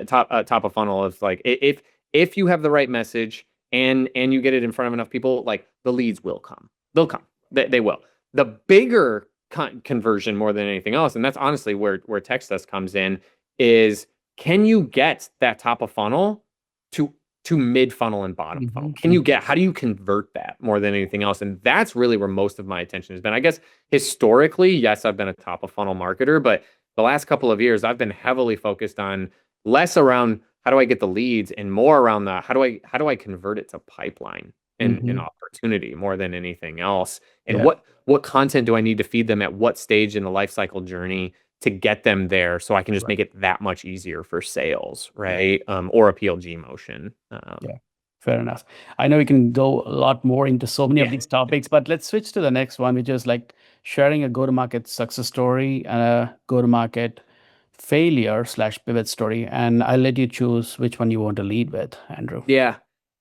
top of funnel of like if you have the right message and you get it in front of enough people, like the leads will come. They'll come. They will. The bigger conversion more than anything else, and that's honestly where TextUs comes in, is can you get that top of funnel to mid funnel and bottom funnel? How do you convert that more than anything else? And that's really where most of my attention has been. I guess historically, yes, I've been a top of funnel marketer, but the last couple of years I've been heavily focused on less around how do I get the leads and more around the how do I convert it to pipeline and opportunity more than anything else. And what content do I need to feed them at what stage in the life cycle journey to get them there so I can just make it that much easier for sales, right? Or a PLG motion. Yeah, fair enough. I know we can go a lot more into so many of these topics, but let's switch to the next one, which is like sharing a go-to-market success story and a go-to-market failure/pivot story. And I'll let you choose which one you want to lead with, Andrew. Yeah.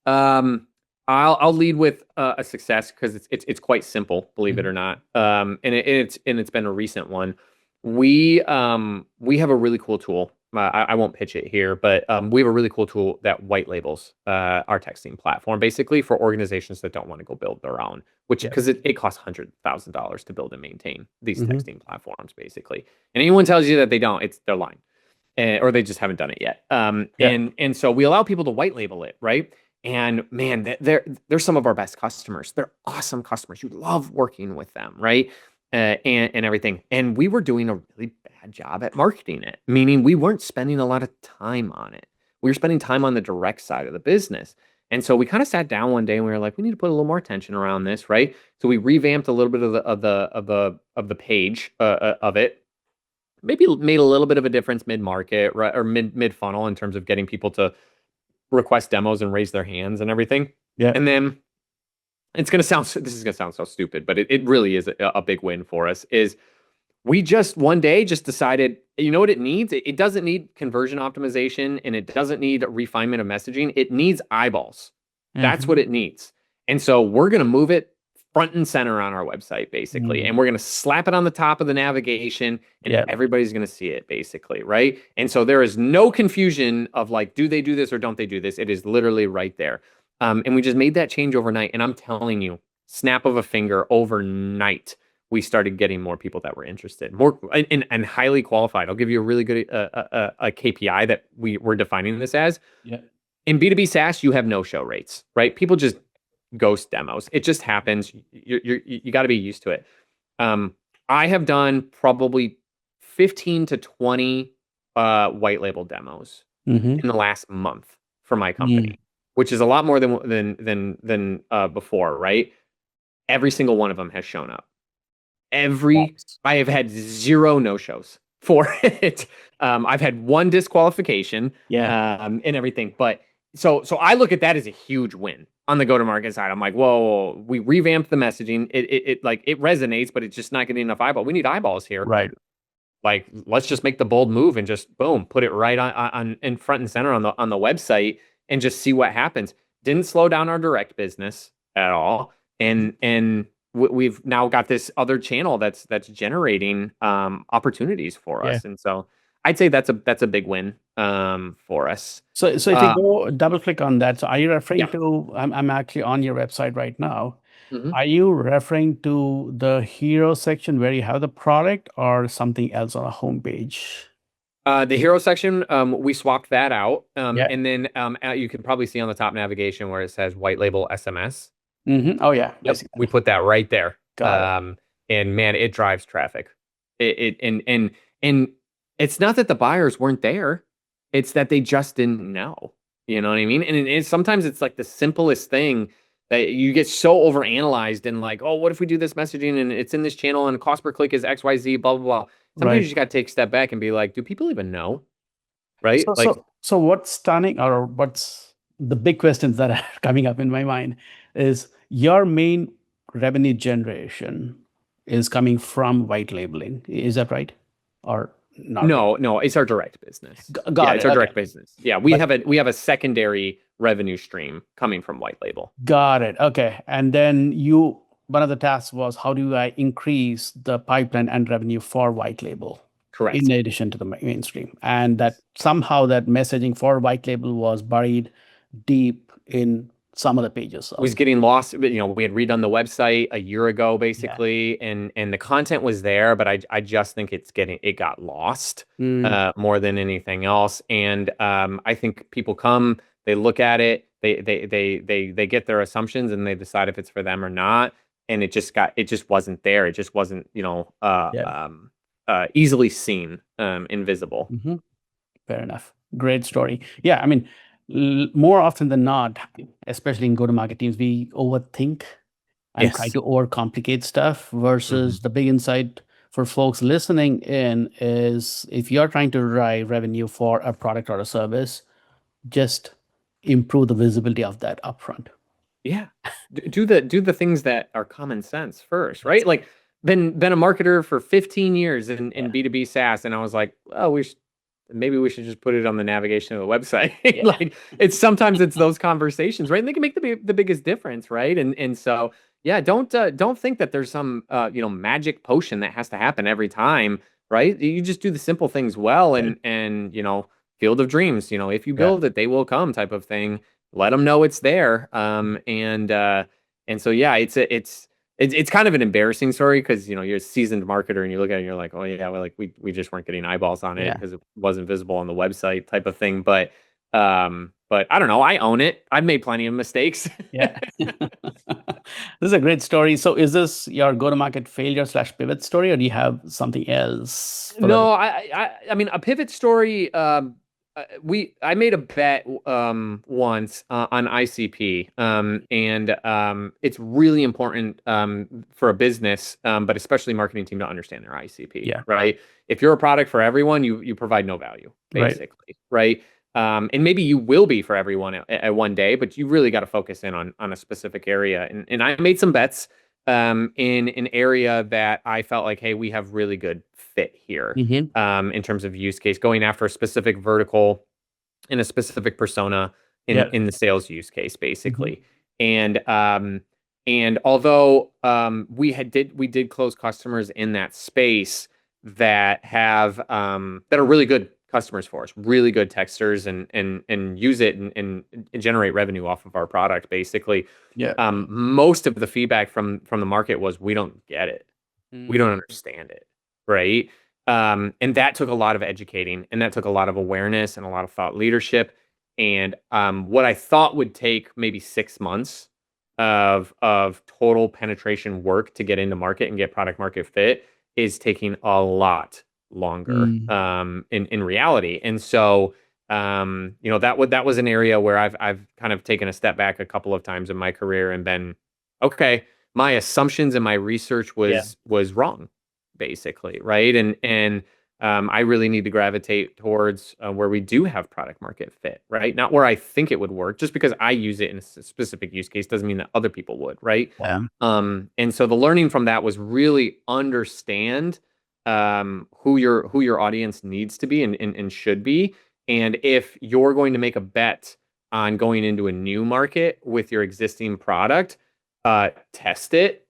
I'll lead with a success because it's quite simple, believe it or not. And it's been a recent one. We have a really cool tool. I won't pitch it here, but we have a really cool tool that white labels our texting platform basically for organizations that don't want to go build their own, which because it costs $100,000 to build and maintain these texting platforms basically. And anyone tells you that they don't, they're lying, or they just haven't done it yet. And so we allow people to white label it, right? And man, they're some of our best customers. They're awesome customers. You love working with them, right? and everything. And we were doing a really bad job at marketing it, meaning we weren't spending a lot of time on it. We were spending time on the direct side of the business. And so we kind of sat down one day and we were like, we need to put a little more attention around this, right? So we revamped a little bit of the page of it. Maybe made a little bit of a difference mid-market, right, or mid-funnel in terms of getting people to request demos and raise their hands and everything. Yeah. And then this is gonna sound so stupid, but it really is a big win for us. Is we just one day just decided, you know what it needs? It doesn't need conversion optimization and it doesn't need refinement of messaging. It needs eyeballs. That's what it needs. And so we're going to move it front and center on our website, basically. And we're going to slap it on the top of the navigation and everybody's going to see it, basically. Right. And so there is no confusion of like, do they do this or don't they do this? It is literally right there. And we just made that change overnight. And I'm telling you, snap of a finger overnight, we started getting more people that were interested, more and highly qualified. I'll give you a really good a KPI that we're defining this as. Yeah. In B2B SaaS, you have no-show rates, right? People just ghost demos. It just happens. You got to be used to it. I have done probably 15 to 20 white label demos in the last month for my company, which is a lot more than before, right? Every single one of them has shown up. I have had 0 no-shows for it. I've had 1 disqualification, and everything. But so I look at that as a huge win on the go-to-market side. I'm like, whoa, we revamped the messaging. It resonates, but it's just not getting enough eyeball. We need eyeballs here. Right. Like, let's just make the bold move and just boom, put it right on in front and center on the website and just see what happens. Didn't slow down our direct business at all, and we've now got this other channel that's generating opportunities for us, and so I'd say that's a big win for us. So if you go double click on that, so are you referring to? I'm actually on your website right now. Are you referring to the hero section where you have the product, or something else on a homepage? The hero section, we swapped that out, and then you can probably see on the top navigation where it says white label SMS. Oh yeah, yep. We put that right there. Got it. And man, it drives traffic. And it's not that the buyers weren't there; it's that they just didn't know. You know what I mean? And sometimes it's like the simplest thing that you get so overanalyzed and like, oh, what if we do this messaging and it's in this channel and cost per click is XYZ, blah blah blah. Sometimes you just got to take a step back and be like, do people even know? Right? So what's stunning, or what's the big questions that are coming up in my mind is your main revenue generation is coming from white labeling. Is that right? Or not? No, it's our direct business. It's our direct business. Yeah, we have a secondary revenue stream coming from white label. Got it. Okay. And then one of the tasks was, how do I increase the pipeline and revenue for white label? Correct. In addition to the mainstream. And that somehow that messaging for white label was buried deep in some of the pages. It was getting lost. We had redone the website a year ago, basically, and the content was there, but I just think it got lost more than anything else. And I think people come, they look at it, they get their assumptions, and they decide if it's for them or not. And it just wasn't there. It just wasn't easily seen, invisible. Fair enough. Great story. Yeah, I mean, more often than not, especially in go-to-market teams, we overthink and try to overcomplicate stuff, versus the big insight for folks listening in is, if you're trying to drive revenue for a product or a service, just improve the visibility of that upfront. Yeah, do the things that are common sense first, right? Like, been a marketer for 15 years in B2B SaaS, and I was like, oh, maybe we should just put it on the navigation of the website. Like, sometimes it's those conversations, right? And they can make the biggest difference, right? And so don't think that there's some magic potion that has to happen every time, right? You just do the simple things well, and field of dreams. If you build it, they will come, type of thing. Let them know it's there. And so it's kind of an embarrassing story, because you're a seasoned marketer and you look at it and you're like, oh yeah, well, like we just weren't getting eyeballs on it because it wasn't visible on the website, type of thing. But but I don't know. I own it. I've made plenty of mistakes. Yeah. This is a great story. So is this your go-to-market failure / pivot story, or do you have something else for that? No, I mean, a pivot story. I made a bet once on ICP, and it's really important for a business, but especially marketing team to understand their ICP. Yeah. Right. If you're a product for everyone, you provide no value, basically. Right. And maybe you will be for everyone at one day, but you really got to focus in on a specific area. And I made some bets in an area that I felt like, hey, we have really good fit here in terms of use case, going after a specific vertical in a specific persona in the sales use case, basically. And although we did close customers in that space that are really good customers for us, really good texters and use it and generate revenue off of our product, basically. Most of the feedback from the market was, we don't get it. We don't understand it. Right. And that took a lot of educating, and that took a lot of awareness and a lot of thought leadership. And what I thought would take maybe 6 months of total penetration work to get into market and get product market fit is taking a lot longer in reality. And so that was an area where I've kind of taken a step back a couple of times in my career and been, okay, my assumptions and my research was wrong, basically, right? And I really need to gravitate towards where we do have product market fit, right? Not where I think it would work. Just because I use it in a specific use case doesn't mean that other people would, right? And so the learning from that was really understand who your audience needs to be and should be. And if you're going to make a bet on going into a new market with your existing product, test it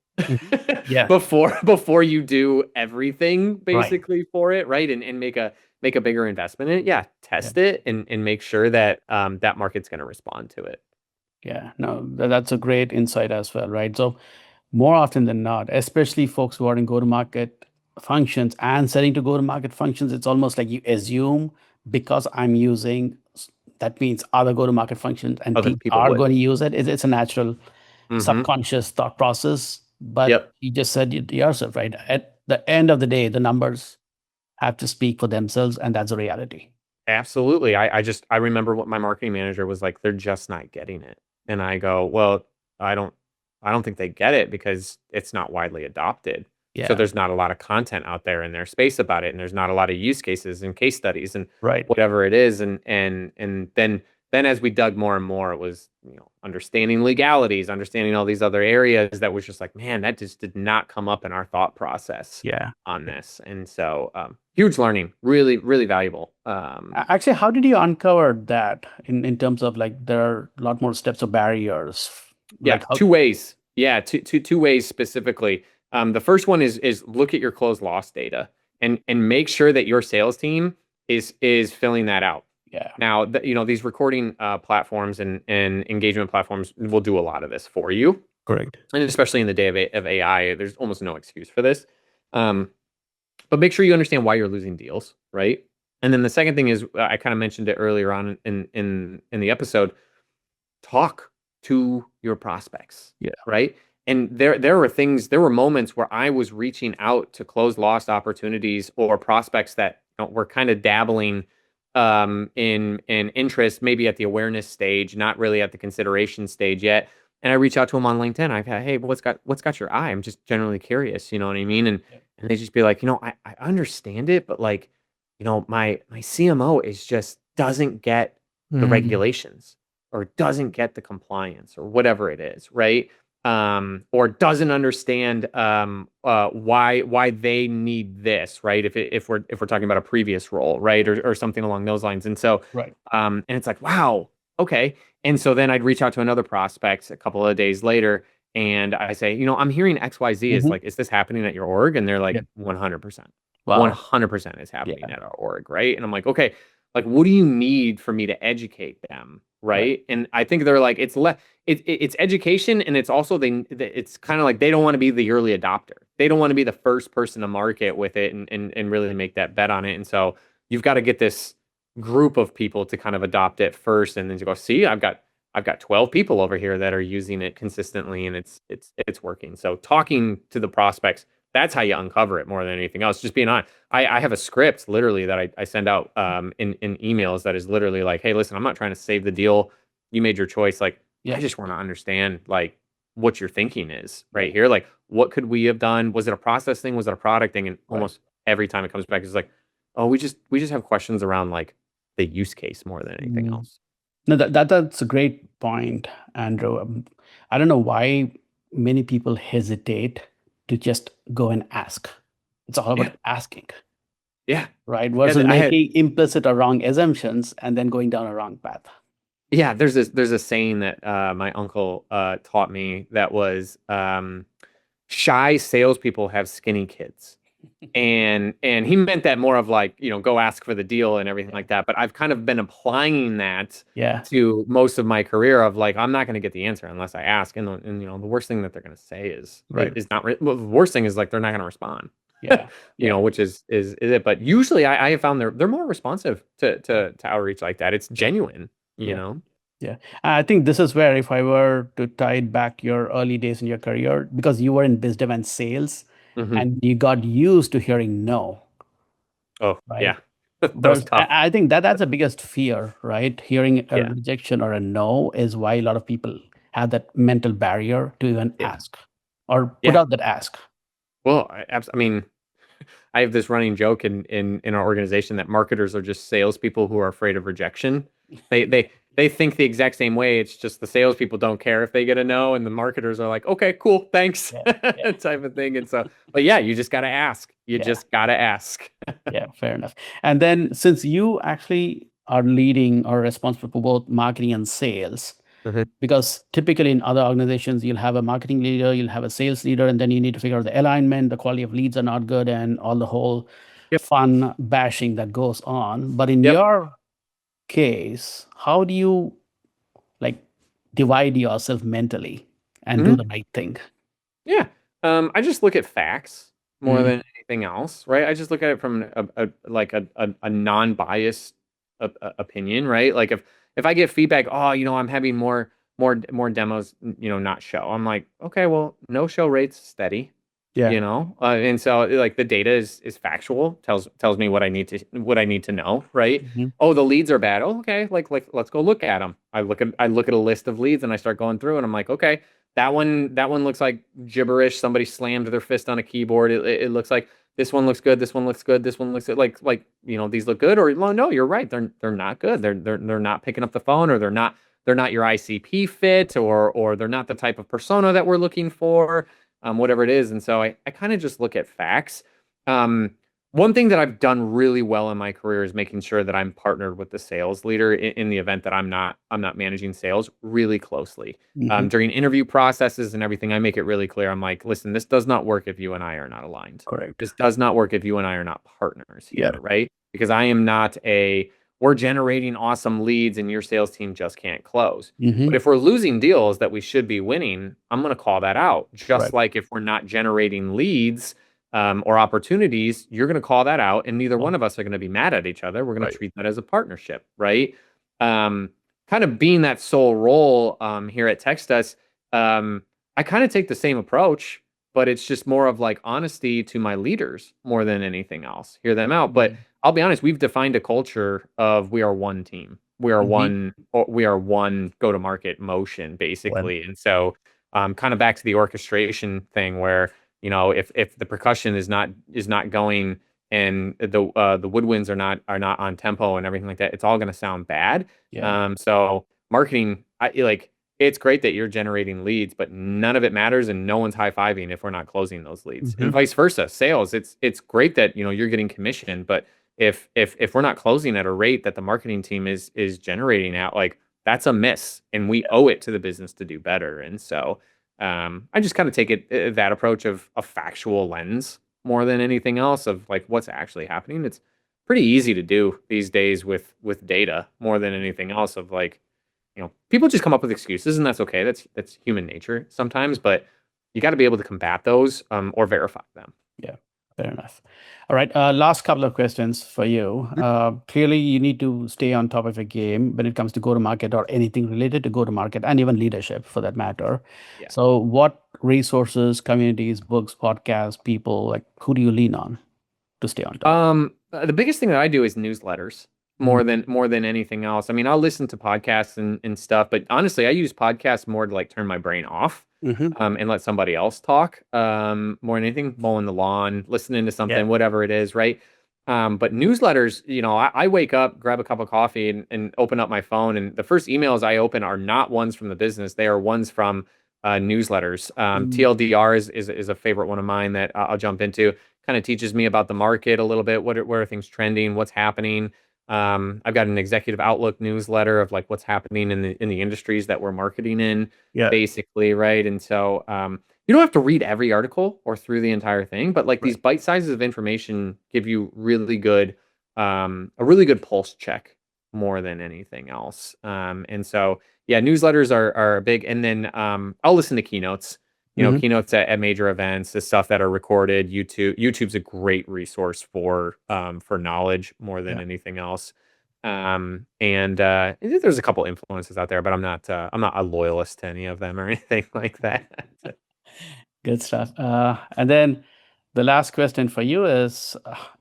before you do everything, basically, for it, right? And make a bigger investment in it. Test it and make sure that that market's going to respond to it. Yeah, no, that's a great insight as well, right? So more often than not, especially folks who are in go-to-market functions and setting to go-to-market functions, it's almost like you assume, because I'm using, that means other go-to-market functions and people are going to use it. It's a natural subconscious thought process. But you just said it yourself, right? At the end of the day, the numbers have to speak for themselves, and that's a reality. Absolutely. I remember what my marketing manager was like, they're just not getting it. And I go, well, I don't think they get it because it's not widely adopted. So there's not a lot of content out there in their space about it, and there's not a lot of use cases and case studies and whatever it is. And then as we dug more and more, it was, understanding legalities, understanding all these other areas that was just like, man, that just did not come up in our thought process on this. And so huge learning, really, really valuable. Actually, how did you uncover that in terms of, like, there are a lot more steps or barriers? Two ways. Two ways specifically. The first one is look at your close loss data and make sure that your sales team is filling that out. Now, these recording platforms and engagement platforms will do a lot of this for you. Correct. And especially in the day of AI, there's almost no excuse for this. But make sure you understand why you're losing deals, right? And then the second thing is, I kind of mentioned it earlier on in the episode, talk to your prospects, right? And there were moments where I was reaching out to close lost opportunities or prospects that were kind of dabbling in interest, maybe at the awareness stage, not really at the consideration stage yet. And I reach out to them on LinkedIn. I've had, hey, what's got your eye? I'm just generally curious, you know what I mean? And they just be like, I understand it, but like, my CMO doesn't get the regulations or doesn't get the compliance or whatever it is, right? Or doesn't understand why they need this, right? If we're talking about a previous role, right, or something along those lines. And so, and it's like, wow, okay. And so then I'd reach out to another prospect a couple of days later, and I say, I'm hearing XYZ. Is like, is this happening at your org? And they're like, 100%. 100% is happening at our org, right? And I'm like, okay, like, what do you need for me to educate them? Right. And I think they're like, it's education. And it's also, it's kind of like, they don't want to be the early adopter. They don't want to be the first person to market with it and really make that bet on it. And so you've got to get this group of people to kind of adopt it first, and then to go, see, I've got 12 people over here that are using it consistently, and it's working. So talking to the prospects, that's how you uncover it more than anything else. Just being honest. I have a script literally that I send out in emails that is literally like, hey, listen, I'm not trying to save the deal. You made your choice. Like, I Yeah. just want to understand like what your thinking is right here. Like, what could we have done? Was it a process thing? Was it a product thing? And Right. almost every time it comes back, it's like, oh, we just have questions around like the use case more than anything Mm. else. No, that's a great point, Andrew. I don't know why many people hesitate to just go and ask. It's all Yeah, about asking, yeah, right? yeah. Versus I had making implicit or wrong assumptions and then going down a wrong path. Yeah. There's a saying that my uncle taught me that was shy salespeople have skinny kids. And he meant that more of like, go ask for the deal and everything like that. But I've kind of been applying that Yeah, to most of my career of like, I'm not going to get the answer unless I ask. And the worst thing that they're going to say right. is not, well, the worst thing is like, they're not going to respond, Yeah, yeah, which is it. But usually I have found they're more responsive to outreach like that. It's genuine, you yeah. know? Yeah, I think this is where if I were to tie it back your early days in your career, because you were in biz dev and sales, Hmm. and you got used to hearing no, Oh, right? yeah. That was But tough. I think that's the biggest fear, right? Hearing a Yeah. rejection or a no is why a lot of people have that mental barrier to even Yeah. ask or put Yeah. out that ask. Well, I mean, I have this running joke in our organization that marketers are just salespeople who are afraid of rejection. They think the exact same way. It's just the salespeople don't care if they get a no, and the marketers are like, okay, cool, thanks, Yeah, yeah, type of thing. And so, but yeah, you just gotta ask. You yeah, just gotta ask. yeah, fair enough. And then since you actually are leading or responsible for both marketing and sales, Mhm. because typically in other organizations you'll have a marketing leader, you'll have a sales leader, and then you need to figure out the alignment, the quality of leads are not good, and all the whole Yep. fun bashing that goes on. But in Yep. your case, how do you like divide yourself mentally and do Mhm. the right thing? Yeah. I just look at facts more Mm, than anything else, right? I just look at it from a non-biased opinion, right? Like if I get feedback, oh, I'm having more demos, not show. I'm like, okay, well, no show rates steady, yeah. and so like the data is factual, tells me what I need to know, right? Mhm. Oh, the leads are bad. Oh, okay, like let's go look at them. I look at a list of leads and I start going through and I'm like, okay, that one looks like gibberish. Somebody slammed their fist on a keyboard. It looks like this one looks good. This one looks good. This one looks good. Like these look good. Or well, no, you're right. They're not good. They're not picking up the phone, or they're not your ICP fit, or they're not the type of persona that we're looking for. Whatever it is. And so I kind of just look at facts. Um, One thing that I've done really well in my career is making sure that I'm partnered with the sales leader in the event that I'm not managing sales really closely. Mhm. During interview processes and everything, I make it really clear. I'm like, listen, this does not work if you and I are not aligned. Correct. This does not work if you and I are not partners Yeah. here, right? Because I am not we're generating awesome leads and your sales team just can't close. But Hmm. if we're losing deals that we should be winning, I'm going to call that out. Just Right. like if we're not generating leads or opportunities, you're going to call that out, and neither one Oh, of us are going to be mad at each other. We're going to right. treat that as a partnership, right? Um, Kind of being that sole role here at TextUs, I kind of take the same approach, but it's just more of like honesty to my leaders more than anything else. Hear them out, but Mm-hmm. I'll be honest. We've defined a culture of we are one team. We are one go-to-market motion Well, basically, and so kind of back to the orchestration thing where if the percussion is not going and the woodwinds are not on tempo and everything like that, it's all going to sound bad. yeah. So marketing, it's great that you're generating leads, but none of it matters, and no one's high-fiving if we're not closing those leads, and Hmm. vice versa. Sales, it's great that you're getting commission, but if we're not closing at a rate that the marketing team is generating at, like that's a miss, and we owe it to the business to do better. And so I just kind of take it that approach of a factual lens more than anything else of like what's actually happening. It's pretty easy to do these days with data more than anything else of like, people just come up with excuses, and that's okay. That's human nature sometimes, but you got to be able to combat those or verify them. Yeah. Fair enough. All right. Last couple of questions for you. Clearly, you need to stay on top of your game when it comes to go-to-market or anything related to go-to-market and even leadership for that matter. Yeah. So, what resources, communities, books, podcasts, people, like who do you lean on to stay on top? The biggest thing that I do is newsletters more than anything else. I mean, I'll listen to podcasts and stuff, but honestly, I use podcasts more to like turn my brain off. Mm-hmm. And let somebody else talk, more than anything, mowing the lawn, listening to something, Yeah. whatever it is, right? But newsletters, I wake up, grab a cup of coffee and open up my phone. And the first emails I open are not ones from the business. They are ones from newsletters. TLDR is a favorite one of mine that I'll jump into. Kind of teaches me about the market a little bit. Where are things trending? What's happening? I've got an executive outlook newsletter of like what's happening in the industries that we're marketing in, Yeah. basically, right? And so you don't have to read every article or through the entire thing, but like these bite sizes of information give you really good a really good pulse check more than anything else. And so yeah, newsletters are big. And then I'll listen to keynotes. Mhm. Keynotes at major events, the stuff that are recorded. YouTube's a great resource for knowledge more than Yeah. anything else. And there's a couple influences out there, but I'm not a loyalist to any of them or anything like that. Good stuff. And then the last question for you is,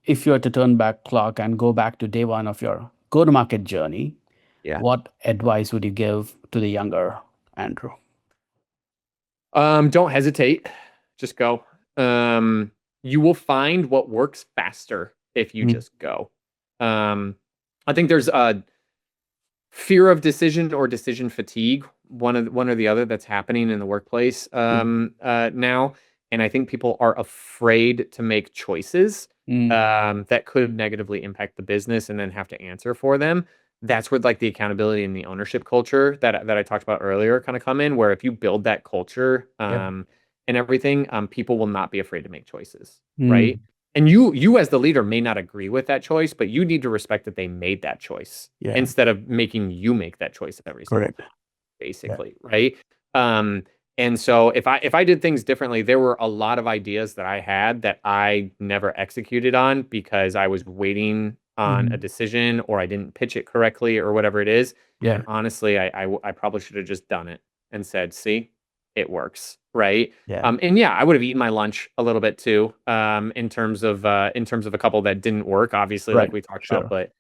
if you were to turn back clock and go back to day one of your go-to-market journey, Yeah. what advice would you give to the younger Andrew? Don't hesitate. Just go. You will find what works faster if you just go. I think there's a fear of decision or decision fatigue, one or the other, that's happening in the workplace now. And I think people are afraid to make choices that could negatively impact the business and then have to answer for them. That's where like the accountability and the ownership culture that I talked about earlier kind of come in, where if you build that culture and everything, people will not be afraid to make choices, right? And you as the leader may not agree with that choice, but you need to respect that they made that choice instead of making you make that choice every single time, basically, right? And so if I did things differently, there were a lot of ideas that I had that I never executed on because I was waiting on a decision, or I didn't pitch it correctly, or whatever it is. Yeah. And honestly, I probably should have just done it and said, see, it works, right? Yeah. And yeah, I would have eaten my lunch a little bit too, in terms of a couple that didn't work, obviously, like we talked about. But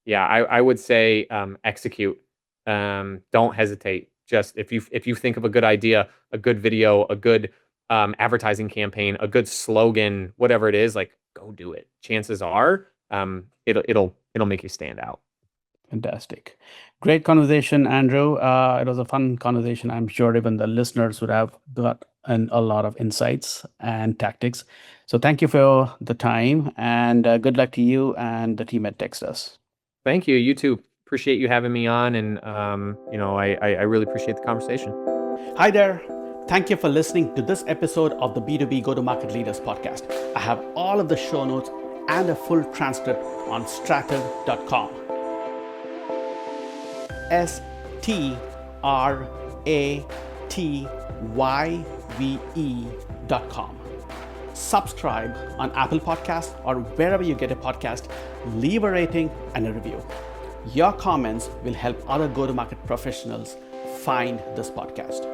yeah, I would say execute. Don't hesitate. Just if you think of a good idea, a good video, a good advertising campaign, a good slogan, whatever it is, like go do it. Chances are, it'll make you stand out. Fantastic. Great conversation, Andrew. It was a fun conversation. I'm sure even the listeners would have got a lot of insights and tactics. So thank you for the time, and good luck to you and the team at TextUs. Thank you. You too. Appreciate you having me on, and I really appreciate the conversation. Hi there. Thank you for listening to this episode of the B2B Go-To-Market Leaders Podcast. I have all of the show notes and a full transcript on strativ.com. STRATYVE.com. Subscribe on Apple Podcasts or wherever you get a podcast. Leave a rating and a review. Your comments will help other go-to-market professionals find this podcast.